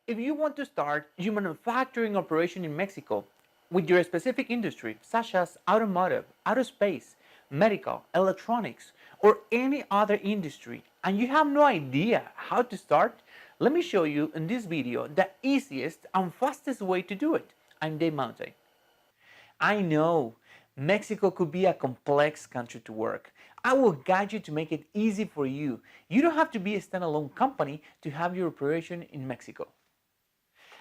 If you want to start your manufacturing operation in Mexico with your specific industry, such as automotive, aerospace, medical, electronics, or any other industry, and you have no idea how to start, let me show you in this video the easiest and fastest way to do it. I'm Dave Mountain. I know Mexico could be a complex country to work. I will guide you to make it easy for you. You don't have to be a standalone company to have your operation in Mexico.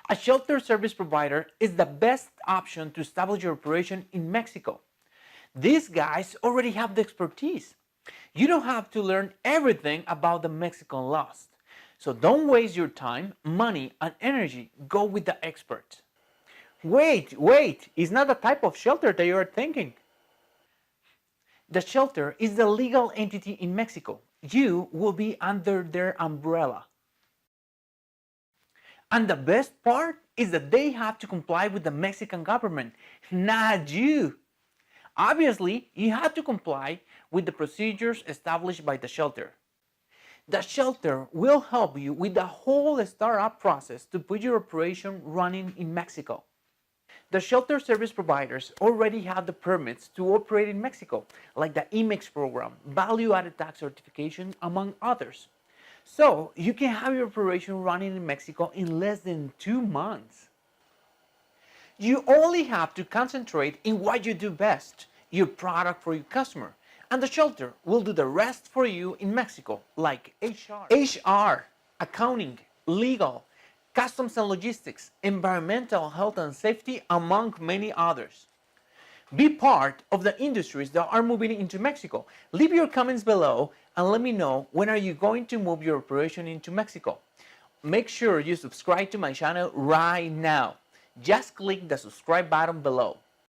A shelter service provider is the best option to establish your operation in Mexico. These guys already have the expertise. You don't have to learn everything about the Mexican laws. So don't waste your time, money, and energy. Go with the experts. Wait, it's not the type of shelter that you are thinking. The shelter is the legal entity in Mexico. You will be under their umbrella. And the best part is that they have to comply with the Mexican government, not you. Obviously, you have to comply with the procedures established by the shelter. The shelter will help you with the whole startup process to put your operation running in Mexico. The shelter service providers already have the permits to operate in Mexico, like the IMEX program, value-added tax certification, among others. So you can have your operation running in Mexico in less than 2 months. You only have to concentrate in what you do best, your product for your customer, and the shelter will do the rest for you in Mexico, like HR, accounting, legal, customs and logistics, environmental health and safety, among many others. Be part of the industries that are moving into Mexico. Leave your comments below and let me know when are you going to move your operation into Mexico. Make sure you subscribe to my channel right now. Just click the subscribe button below.